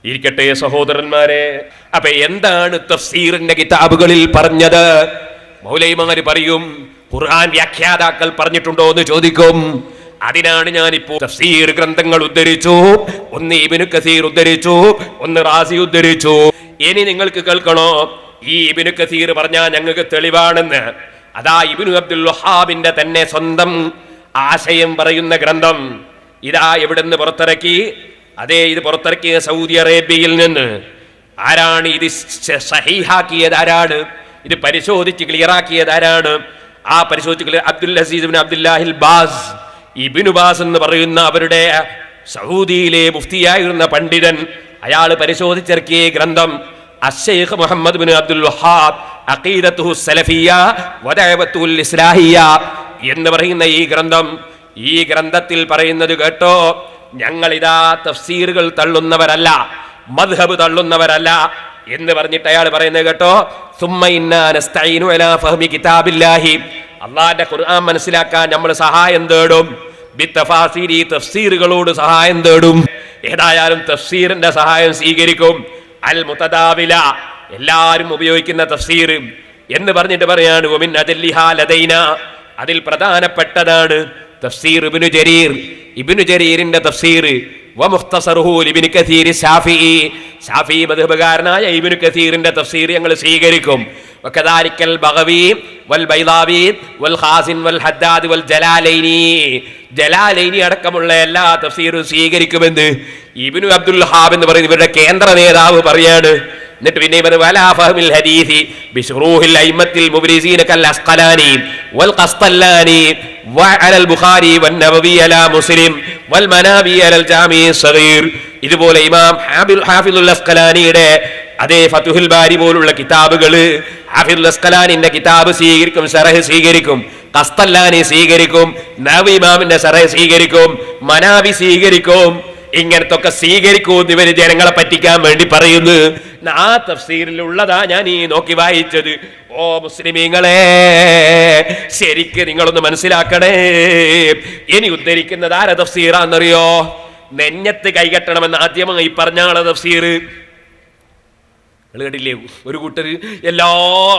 ഇരിക്കട്ടെ സഹോദരന്മാരെ. അപ്പൊ എന്താണ് തഫ്സീറിന്റെ കിതാബുകളിൽ പറഞ്ഞത്? മൗലൈമാര് പറയും, ഖുർആൻ വ്യാഖ്യാതാക്കൾ പറഞ്ഞിട്ടുണ്ടോ എന്ന് ചോദിക്കും. അതിനാണ് ഞാനിപ്പോ തഫ്സീർ ഗ്രന്ഥങ്ങൾ ഉദ്ധരിച്ചു. ഒന്ന് ഇബ്നു കസീർ ഉദ്ധരിച്ചു, ഒന്ന് റാസി ഉദ്ധരിച്ചു. ഇനി നിങ്ങൾക്ക് കേൾക്കണോ? ഈ ഇബ്നു കസീർ പറഞ്ഞാൽ ഞങ്ങൾക്ക് തെളിവാണെന്ന്. അതാ ഇബ്നു അബ്ദുൽ വഹാബിന്റെ തന്നെ സ്വന്തം ആശയം പറയുന്ന ഗ്രന്ഥം ഇതാ എവിടുന്ന് പുറത്തിറക്കി? അതേ, ഇത് പുറത്തിറക്കിയ സൗദി അറേബ്യയിൽ നിന്ന്. ആരാണ് ഇത് സഹീഹാക്കിയത്? ആരാണ് ഇത് പരിശോധിച്ച് ക്ലിയറാക്കിയത്? ആരാണ് ആ പരിശോധിച്ച്? അബ്ദുൽ അസീസ് ഇബ്നു അബ്ദുല്ലാഹിൽ ബാസ്, ഇബ്നു ബാസ് എന്ന് പറയുന്ന അവരുടെ സൗദിയിലെ മുഫ്തിയായിരുന്ന പണ്ഡിതൻ. അയാൾ പരിശോധിച്ചിറക്കിയ ഗ്രന്ഥം അശ്ശൈഖ് മുഹമ്മദ് ബിൻ അബ്ദുൽ വഹാബ് അഖീദത്തുഹു സലഫിയ്യ വദഅവത്തുൽ ഇസ്ലാഹിയ്യ എന്ന് പറയുന്ന ഈ ഗ്രന്ഥം. ഈ ഗ്രന്ഥത്തിൽ പറയുന്നത് കേട്ടോ, ഞങ്ങൾ ഇതാ തഫ്സീറുകൾ തള്ളുന്നവരല്ല, മദ്ഹബ് തള്ളുന്നവരല്ല എന്ന് പറഞ്ഞിട്ട് അയാൾ പറയുന്നത് കേട്ടോ. സുമ്മ ഇന്നാ നസ്തഈനു അലാ ഫഹ്മി കിതാബില്ലാഹി, അല്ലാഹുവിന്റെ ഖുർആൻ മനസ്സിലാക്കാൻ നമ്മൾ സഹായം തേടും. ബിത്തഫാസീരി, തഫ്സീറുകളോട് സഹായം തേടും. ഏതായാലും തഫ്സീറിന്റെ സഹായം സ്വീകരിക്കും. അൽ മുതദാവില, എല്ലാവരും ഉപയോഗിക്കുന്ന തഫ്സീർ എന്ന് പറഞ്ഞിട്ട് പറയാണ്. വമിൻ അജല്ലിഹാ ലദൈനാ, അതിൽ പ്രധാനപ്പെട്ടതാണ് തഫ്സീർ ഇബ്നു ജരീർ, ഇബ്നു ജരീറിന്റെ തഫ്സീർ. വമുഖ്തസറുഹു ലിബ്നു കസീർ ശാഫിഈ, ശാഫിഈ മദ്ഹബുകാരനായ ഇബ്നു കസീറിന്റെ തഫ്സീർ ഞങ്ങൾ സ്വീകരിക്കും. വകദാലിക്കൽ ബഗവി വൽ ബൈളാവി വൽ ഖാസിൻ വൽ ഹദ്ദാദ് വൽ ജലാലൈനി, ജലാലൈനി അടക്കമുള്ള എല്ലാ തഫ്സീറും സ്വീകരിക്കുമെന്ന് ഇബ്നു അബ്ദുൽ വഹാബ് എന്ന് പറയുന്ന ഇവരുടെ കേന്ദ്ര നേതാവ് പറയാണ്. എന്നിട്ട് പിന്നെ ഇവർ വലാ ഫഹ്മിൽ ഹദീസി ബിശുറൂഹിൽ അയിമ്മത്തിൽ മുബ്രിസീന കൽ അസ്ഖലാനി വൽ ഖസ്തല്ലാനി വഅലൽ ബുഖാരി വൻ നവവി അലാ മുസ്ലിം വൽ മനാവി അലൽ ജാമി സഗീർ. ഇതുപോലെ ഇമാം ഹാഫിദുൽ അസ്ഖലാനിയുടെ അതേ ഫതുഹുൽ ബാരി പോലുള്ള കിതാബുകള്, ഹാഫിദുൽ അസ്ഖലാനിന്റെ കിതാബ് സ്വീകരിക്കും, ശറഹ് സ്വീകരിക്കും, ഖസ്തല്ലാനി സ്വീകരിക്കും, നവവി ഇമാമിന്റെ ശറഹ് സ്വീകരിക്കും, മനാവി സ്വീകരിക്കും. ഇങ്ങനത്തൊക്കെ സ്വീകരിക്കൂന്ന് ഇവര് ജനങ്ങളെ പറ്റിക്കാൻ വേണ്ടി പറയുന്നു. ആ തഫ്സീറിലുള്ളതാ ഞാൻ ഈ നോക്കി വായിച്ചത്. ഓ മുസ്ലിമീങ്ങളെ, ശരിക്ക് നിങ്ങളൊന്ന് മനസ്സിലാക്കണേ. ഇനി ഉദ്ധരിക്കുന്നത് ആരെ തഫ്സീറാന്നറിയോ? നെഞ്ഞത്ത് കൈകെട്ടണമെന്ന് ആദ്യമായി പറഞ്ഞാളെ തഫ്സീർ. കേട്ടില്ലേ? ഒരു കൂട്ടര്, എല്ലാ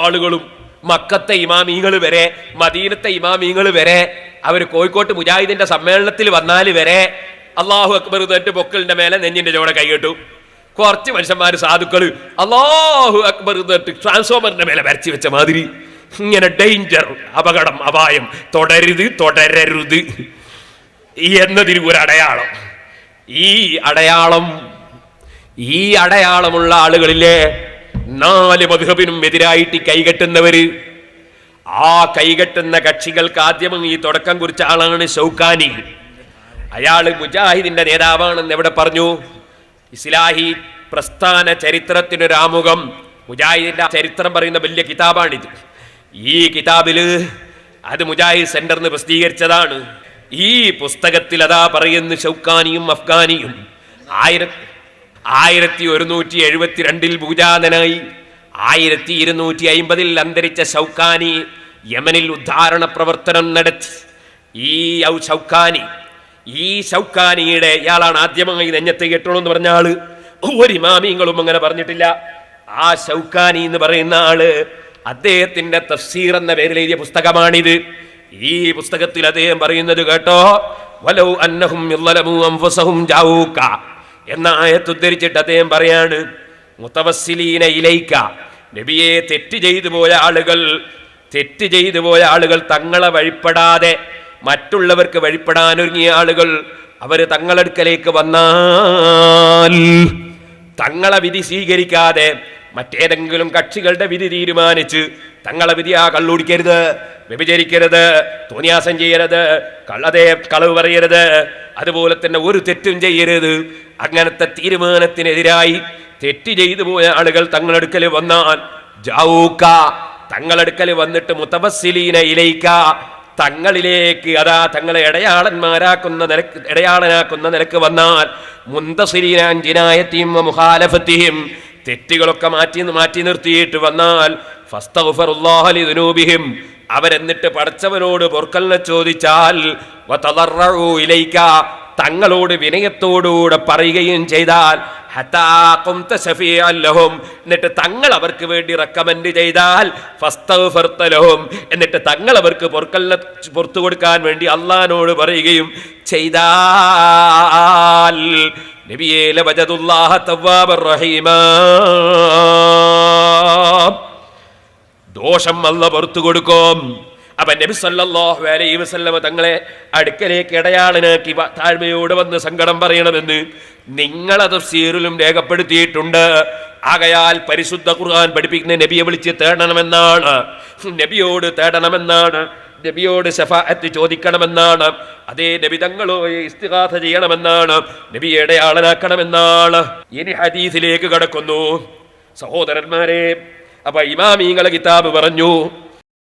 ആളുകളും, മക്കത്തെ ഇമാമീങ്ങൾ വരെ, മദീനത്തെ ഇമാമീങ്ങൾ വരെ, അവർ കോഴിക്കോട്ട് മുജാഹിദിന്റെ സമ്മേളനത്തിൽ വന്നാൽ വരെ അല്ലാഹു അക്ബർ തട്ട് പൊക്കലിന്റെ മേലെ നെഞ്ഞിന്റെ ചോടെ കൈകെട്ടു. കുറച്ച് മനുഷ്യന്മാര്, സാധുക്കള്, അല്ലാഹു അക്ബർ തട്ട് ട്രാൻസ്ഫോമറിന്റെ മേലെ വരച്ചു വെച്ച മാതിരി. ഇങ്ങനെ ഡേഞ്ചർ, അപകടം, അപായം, തുടരുത്, തുടരരുത് എന്നതിന് ഒരു അടയാളം. ഈ അടയാളമുള്ള ആളുകളിലെ 4 മദ്ഹബിനും എതിരായിട്ട് കൈകെട്ടുന്നവര്, ആ കൈകെട്ടുന്ന കക്ഷികൾക്ക് ആദ്യം ഈ തുടക്കം കുറിച്ച ആളാണ് ഷൗക്കാനി. അയാള് മുജാഹിദിന്റെ നേതാവാണെന്ന് എവിടെ പറഞ്ഞു? ഇസ്ലാഹി പ്രസ്ഥാന ചരിത്രത്തിനൊരാമുഖം, മുജാഹിദിന്റെ ചരിത്രം പറയുന്ന വലിയ കിതാബാണിത്. ഈ കിതാബില് അത് മുജാഹിദ് സെന്ററിന് പ്രസിദ്ധീകരിച്ചതാണ്. ഈ പുസ്തകത്തിൽ അതാ പറയുന്ന ഷൗക്കാനിയും അഫ്ഗാനിയും 1172 ഭൂജാതനായി 1250 അന്തരിച്ച ഷൗക്കാനി യമനിൽ ഉദ്ധാരണ പ്രവർത്തനം നടത്തി. ഈ ഷൗക്കാനിയുടെ ഇയാളാണ് ആദ്യമായി നെഞ്ഞത്ത് കെട്ടണമെന്ന് പറഞ്ഞ ആള്. ഒരു ഇമാമിങ്ങളും അങ്ങനെ പറഞ്ഞിട്ടില്ല. ആ ഷൗക്കാനി എന്ന് പറയുന്ന ആള് അദ്ദേഹത്തിന്റെ തഫ്സീർ എന്ന പേരിൽ എഴുതിയ പുസ്തകമാണിത്. ഈ പുസ്തകത്തിൽ അദ്ദേഹം പറയുന്നത് കേട്ടോ, വലൗ അന്നഹും യളമു അൻഫുസഹും ജാഊക എന്ന ആയത്ത് ഉദ്ധരിച്ചിട്ട് അദ്ദേഹം പറയാണ്, മുതവസ്സിലീന ഇലൈക, നബിയെ തെറ്റ് ചെയ്തു പോയ ആളുകൾ തങ്ങളെ വഴിപ്പെടാതെ മറ്റുള്ളവർക്ക് വഴിപ്പെടാനൊരുങ്ങിയ ആളുകൾ അവര് തങ്ങളടുക്കലേക്ക് വന്നാൽ തങ്ങളെ വിധി സ്വീകരിക്കാതെ മറ്റേതെങ്കിലും കക്ഷികളുടെ വിധി തീരുമാനിച്ച് തങ്ങളെ വിധി കള്ളുടിക്കരുത്, വ്യഭിചരിക്കരുത്, തോന്നിയാസം ചെയ്യരുത്, കളവ് പറയരുത്, അതുപോലെ തന്നെ ഒരു തെറ്റും ചെയ്യരുത്. അങ്ങനത്തെ തീരുമാനത്തിനെതിരായി തെറ്റ് ചെയ്തു പോയ ആളുകൾ തങ്ങളടുക്കൽ വന്നാൽ ജാഊക, തങ്ങളടുക്കൽ വന്നിട്ട് മുതവസ്സിലീന ഇലൈക, തങ്ങളിലേക്ക് അതാ തങ്ങളെ ഇടയാളനാക്കുന്ന നിലക്ക് വന്നാൽ മുന്തസിരീന ജിനായത്തിയും മുഖാലഫത്തിയും, തെറ്റുകളൊക്കെ മാറ്റി നിർത്തിയിട്ട് വന്നാൽ ഫസ്തഗ്ഫിറുല്ലാഹ ലിദുനൂബിഹിം, അവരെന്നിട്ട് പടച്ചവനോട് പൊറുക്കലിനെ ചോദിച്ചാൽ വതളറഉ ഇലൈക, തങ്ങളോട് വിനയത്തോടുകൂടെ പറയുകയും ചെയ്താൽ ഹത്താ ഖുംത ശഫീഅൻ ലഹും, എന്നിട്ട് തങ്ങൾ അവർക്ക് വേണ്ടി റെക്കമെൻഡ് ചെയ്താൽ ഫസ്തഗ്ഫർത ലഹും, എന്നിട്ട് തങ്ങൾ അവർക്ക് പുറത്തു കൊടുക്കാൻ വേണ്ടി അള്ളാഹിനോട് പറയുകയും ചെയ്താൽ നബിയേ ലവജദുല്ലാഹ തവ്വാബർ റഹീമാ, ദോഷം അല്ലാഹു പുറത്തു കൊടുക്കും. അപ്പൊ നബി സല്ലല്ലാഹു അലൈഹി വസല്ലമ തങ്ങളെ അടുക്കലേക്ക് ഇടയാളനാക്കി താഴ്മയോടെ വന്ന് സങ്കടം പറയണമെന്ന് നിങ്ങളെ തഫ്സീറിലും രേഖപ്പെടുത്തിയിട്ടുണ്ട്. ആകയാൽ പരിശുദ്ധ ഖുർആൻ പഠിപ്പിക്കുന്ന നബിയെ വിളിച്ച് തേടണമെന്നാണ്, നബിയോട് തേടണമെന്നാണ്, നബിയോട് ശഫാഅത്ത് ചോദിക്കണമെന്നാണ്, അതേ നബി തങ്ങളോട് ഇസ്തിഗാസ ചെയ്യണമെന്നാണ്, നബിയെ ഇടയാളനാക്കണമെന്നാണ്. ഇനി ഹദീസിലേക്ക് കടക്കുന്നു സഹോദരന്മാരെ. അപ്പൊ ഇമാമിങ്ങളെ കിതാബ് പറഞ്ഞു